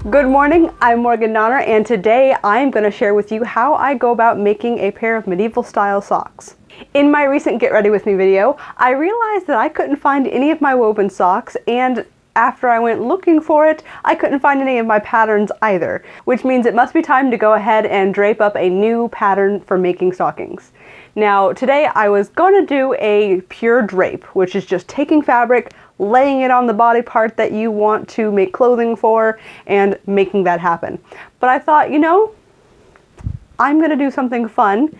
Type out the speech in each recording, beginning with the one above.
Good morning, I'm Morgan Donner, and today I'm going to share with you how I go about making a pair of medieval style socks. In my recent Get Ready With Me video, I realized that I couldn't find any of my woven socks, and after I went looking for it, I couldn't find any of my patterns either, which means it must be time to go ahead and drape up a new pattern for making stockings. Now, today I was going to do a pure drape, which is just taking fabric, laying it on the body part that you want to make clothing for, and making that happen. But I thought, I'm going to do something fun.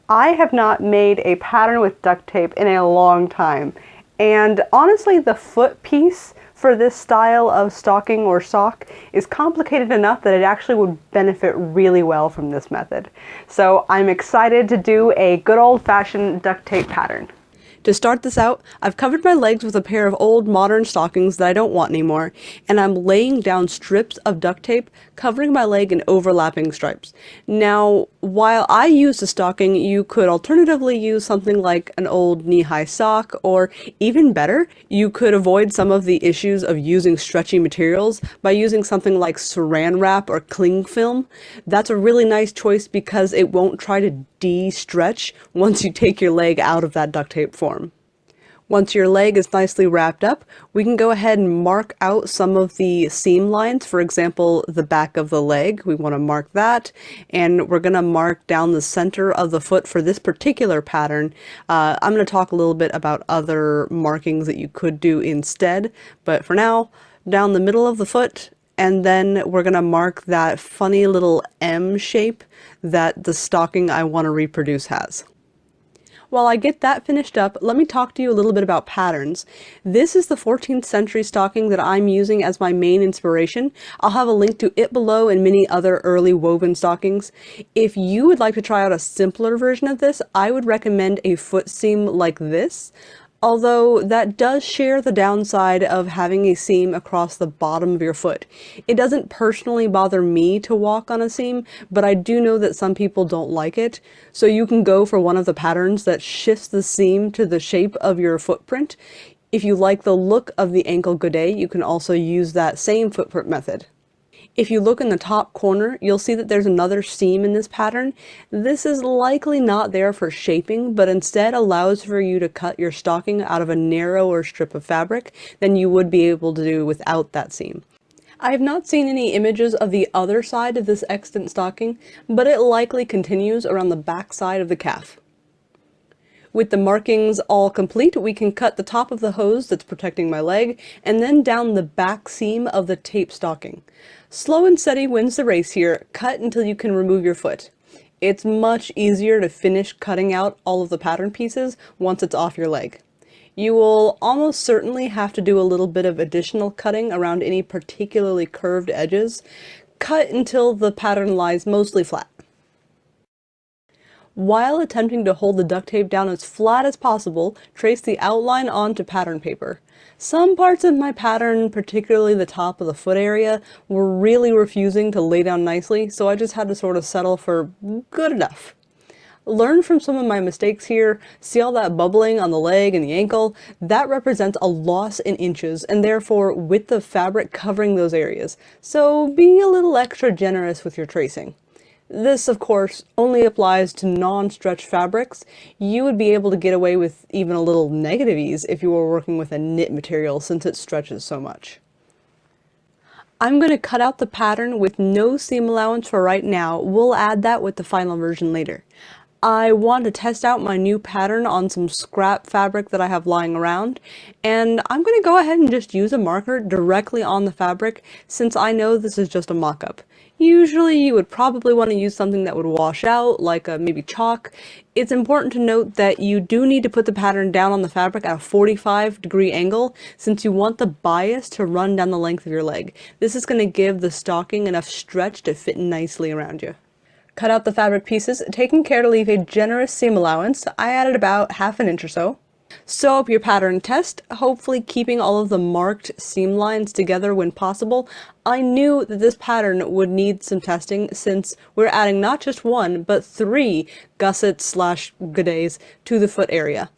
I have not made a pattern with duct tape in a long time, and honestly, the foot piece for this style of stocking or sock is complicated enough that it actually would benefit really well from this method. So I'm excited to do a good old-fashioned duct tape pattern. To start this out, I've covered my legs with a pair of old modern stockings that I don't want anymore, and I'm laying down strips of duct tape covering my leg in overlapping stripes. Now, while I used a stocking, you could alternatively use something like an old knee-high sock, or even better, you could avoid some of the issues of using stretchy materials by using something like saran wrap or cling film. That's a really nice choice because it won't try to de-stretch once you take your leg out of that duct tape form. Once your leg is nicely wrapped up, we can go ahead and mark out some of the seam lines. For example, the back of the leg, we want to mark that, and we're going to mark down the center of the foot for this particular pattern. I'm going to talk a little bit about other markings that you could do instead, but for now, down the middle of the foot, and then we're going to mark that funny little M shape that the stocking I want to reproduce has. While I get that finished up, let me talk to you a little bit about patterns. This is the 14th century stocking that I'm using as my main inspiration. I'll have a link to it below and many other early woven stockings. If you would like to try out a simpler version of this, I would recommend a foot seam like this. Although that does share the downside of having a seam across the bottom of your foot. It doesn't personally bother me to walk on a seam, but I do know that some people don't like it. So you can go for one of the patterns that shifts the seam to the shape of your footprint. If you like the look of the ankle godet, you can also use that same footprint method. If you look in the top corner, you'll see that there's another seam in this pattern. This is likely not there for shaping, but instead allows for you to cut your stocking out of a narrower strip of fabric than you would be able to do without that seam. I have not seen any images of the other side of this extant stocking, but it likely continues around the back side of the calf. With the markings all complete, we can cut the top of the hose that's protecting my leg, and then down the back seam of the tape stocking. Slow and steady wins the race here. Cut until you can remove your foot. It's much easier to finish cutting out all of the pattern pieces once it's off your leg. You will almost certainly have to do a little bit of additional cutting around any particularly curved edges. Cut until the pattern lies mostly flat. While attempting to hold the duct tape down as flat as possible, trace the outline onto pattern paper. Some parts of my pattern, particularly the top of the foot area, were really refusing to lay down nicely, so I just had to sort of settle for good enough. Learn from some of my mistakes here. See all that bubbling on the leg and the ankle? That represents a loss in inches, and therefore width of fabric covering those areas. So be a little extra generous with your tracing. This, of course, only applies to non-stretch fabrics. You would be able to get away with even a little negative ease if you were working with a knit material since it stretches so much. I'm going to cut out the pattern with no seam allowance for right now. We'll add that with the final version later. I want to test out my new pattern on some scrap fabric that I have lying around, and I'm going to go ahead and just use a marker directly on the fabric since I know this is just a mock-up. Usually you would probably want to use something that would wash out, like maybe chalk. It's important to note that you do need to put the pattern down on the fabric at a 45-degree angle since you want the bias to run down the length of your leg. This is going to give the stocking enough stretch to fit nicely around you. Cut out the fabric pieces, taking care to leave a generous seam allowance. I added about ½ inch or so. Sew up your pattern test, hopefully keeping all of the marked seam lines together when possible. I knew that this pattern would need some testing since we're adding not just one, but 3 gussets/godets to the foot area.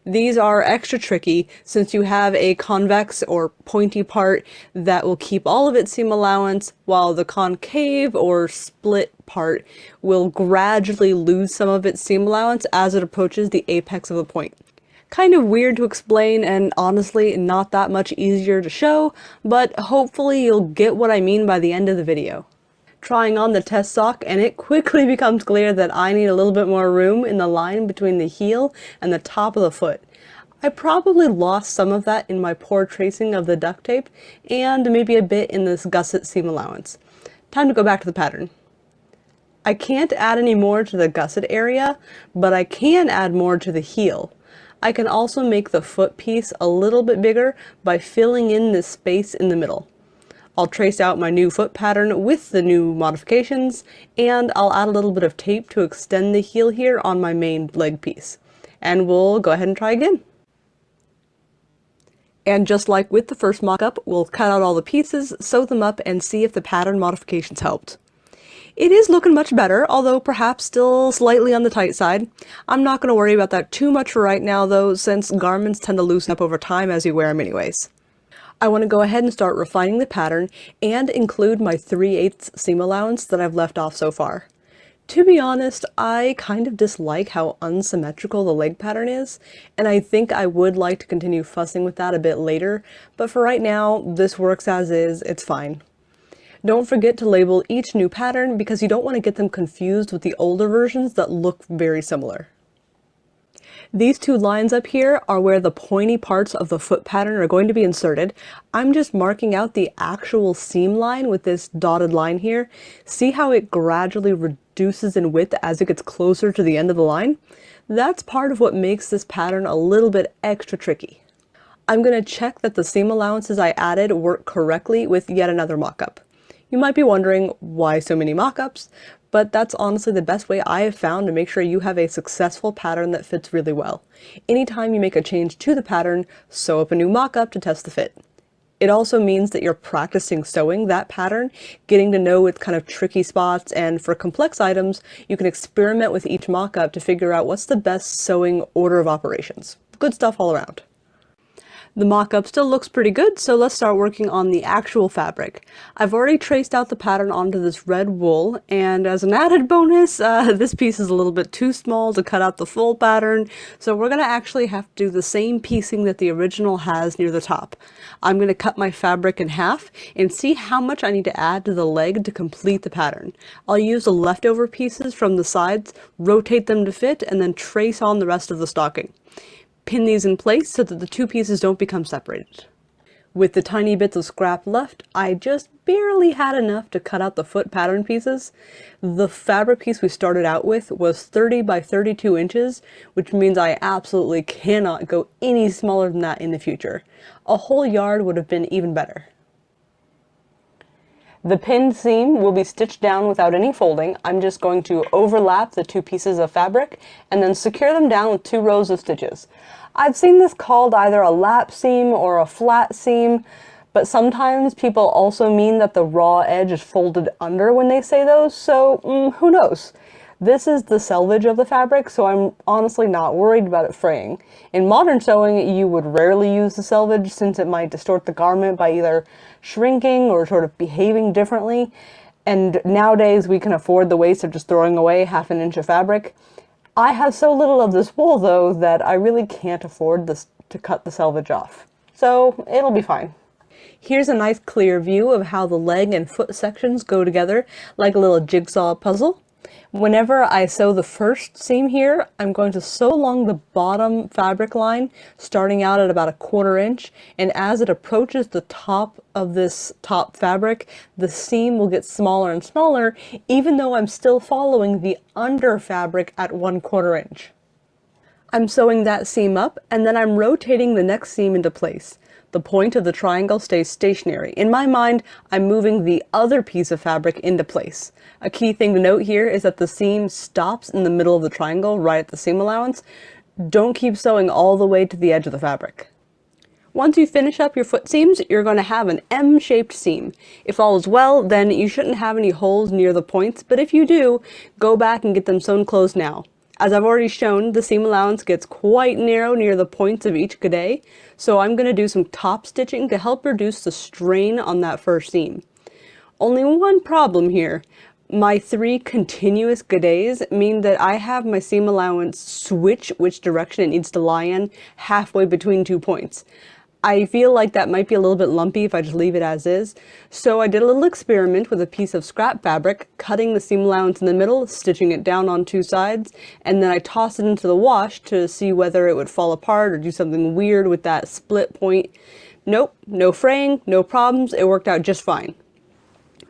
These are extra tricky since you have a convex or pointy part that will keep all of its seam allowance, while the concave or split part will gradually lose some of its seam allowance as it approaches the apex of the point. Kind of weird to explain and honestly not that much easier to show, but hopefully you'll get what I mean by the end of the video. Trying on the test sock, and it quickly becomes clear that I need a little bit more room in the line between the heel and the top of the foot. I probably lost some of that in my poor tracing of the duct tape, and maybe a bit in this gusset seam allowance. Time to go back to the pattern. I can't add any more to the gusset area, but I can add more to the heel. I can also make the foot piece a little bit bigger by filling in this space in the middle. I'll trace out my new foot pattern with the new modifications, and I'll add a little bit of tape to extend the heel here on my main leg piece. And we'll go ahead and try again. And just like with the first mock-up, we'll cut out all the pieces, sew them up, and see if the pattern modifications helped. It is looking much better, although perhaps still slightly on the tight side. I'm not going to worry about that too much for right now though, since garments tend to loosen up over time as you wear them anyways. I want to go ahead and start refining the pattern and include my 3/8 seam allowance that I've left off so far. To be honest, I kind of dislike how unsymmetrical the leg pattern is, and I think I would like to continue fussing with that a bit later, but for right now, this works as is, it's fine. Don't forget to label each new pattern because you don't want to get them confused with the older versions that look very similar. These two lines up here are where the pointy parts of the foot pattern are going to be inserted. I'm just marking out the actual seam line with this dotted line here. See how it gradually reduces in width as it gets closer to the end of the line? That's part of what makes this pattern a little bit extra tricky. I'm going to check that the seam allowances I added work correctly with yet another mock-up. You might be wondering why so many mock-ups, but that's honestly the best way I have found to make sure you have a successful pattern that fits really well. Anytime you make a change to the pattern, sew up a new mock-up to test the fit. It also means that you're practicing sewing that pattern, getting to know its kind of tricky spots, and for complex items, you can experiment with each mock-up to figure out what's the best sewing order of operations. Good stuff all around. The mock-up still looks pretty good, so let's start working on the actual fabric. I've already traced out the pattern onto this red wool, and as an added bonus, this piece is a little bit too small to cut out the full pattern, so we're going to actually have to do the same piecing that the original has near the top. I'm going to cut my fabric in half and see how much I need to add to the leg to complete the pattern. I'll use the leftover pieces from the sides, rotate them to fit, and then trace on the rest of the stocking. Pin these in place so that the two pieces don't become separated. With the tiny bits of scrap left, I just barely had enough to cut out the foot pattern pieces. The fabric piece we started out with was 30 by 32 inches, which means I absolutely cannot go any smaller than that in the future. A whole yard would have been even better. The pinned seam will be stitched down without any folding. I'm just going to overlap the two pieces of fabric and then secure them down with 2 rows of stitches. I've seen this called either a lap seam or a flat seam, but sometimes people also mean that the raw edge is folded under when they say those, so who knows? This is the selvage of the fabric, so I'm honestly not worried about it fraying. In modern sewing, you would rarely use the selvage since it might distort the garment by either shrinking or sort of behaving differently. And nowadays we can afford the waste of just throwing away half an inch of fabric. I have so little of this wool though that I really can't afford to cut the selvage off. So it'll be fine. Here's a nice clear view of how the leg and foot sections go together like a little jigsaw puzzle. Whenever I sew the first seam here, I'm going to sew along the bottom fabric line, starting out at about 1/4 inch, and as it approaches the top of this top fabric, the seam will get smaller and smaller, even though I'm still following the under fabric at 1/4 inch. I'm sewing that seam up, and then I'm rotating the next seam into place. The point of the triangle stays stationary. In my mind, I'm moving the other piece of fabric into place. A key thing to note here is that the seam stops in the middle of the triangle, right at the seam allowance. Don't keep sewing all the way to the edge of the fabric. Once you finish up your foot seams, you're going to have an M-shaped seam. If all is well, then you shouldn't have any holes near the points, but if you do, go back and get them sewn closed now. As I've already shown, the seam allowance gets quite narrow near the points of each gudet, so I'm going to do some top stitching to help reduce the strain on that first seam. Only one problem here. My 3 continuous gudets mean that I have my seam allowance switch which direction it needs to lie in halfway between 2 points. I feel like that might be a little bit lumpy if I just leave it as is, so I did a little experiment with a piece of scrap fabric, cutting the seam allowance in the middle, stitching it down on 2 sides, and then I tossed it into the wash to see whether it would fall apart or do something weird with that split point. Nope, no fraying, no problems, it worked out just fine.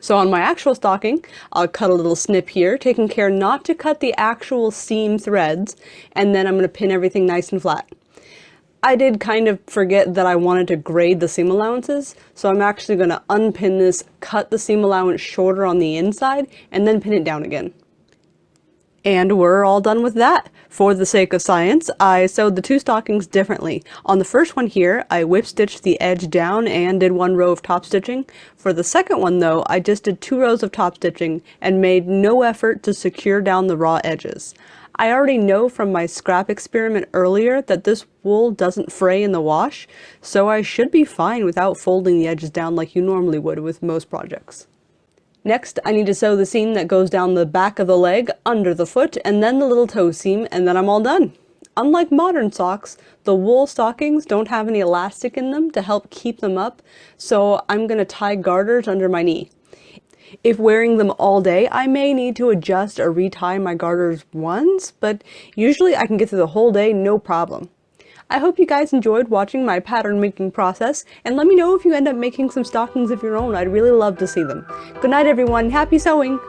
So on my actual stocking, I'll cut a little snip here, taking care not to cut the actual seam threads, and then I'm going to pin everything nice and flat. I did kind of forget that I wanted to grade the seam allowances, so I'm actually going to unpin this, cut the seam allowance shorter on the inside, and then pin it down again. And we're all done with that. For the sake of science, I sewed the 2 stockings differently. On the first one here, I whip stitched the edge down and did 1 row of top stitching. For the second one though, I just did 2 rows of top stitching and made no effort to secure down the raw edges. I already know from my scrap experiment earlier that this wool doesn't fray in the wash, so I should be fine without folding the edges down like you normally would with most projects. Next, I need to sew the seam that goes down the back of the leg, under the foot, and then the little toe seam, and then I'm all done. Unlike modern socks, the wool stockings don't have any elastic in them to help keep them up, so I'm going to tie garters under my knee. If wearing them all day, I may need to adjust or retie my garters once, but usually I can get through the whole day no problem. I hope you guys enjoyed watching my pattern making process, and let me know if you end up making some stockings of your own. I'd really love to see them. Good night everyone, happy sewing!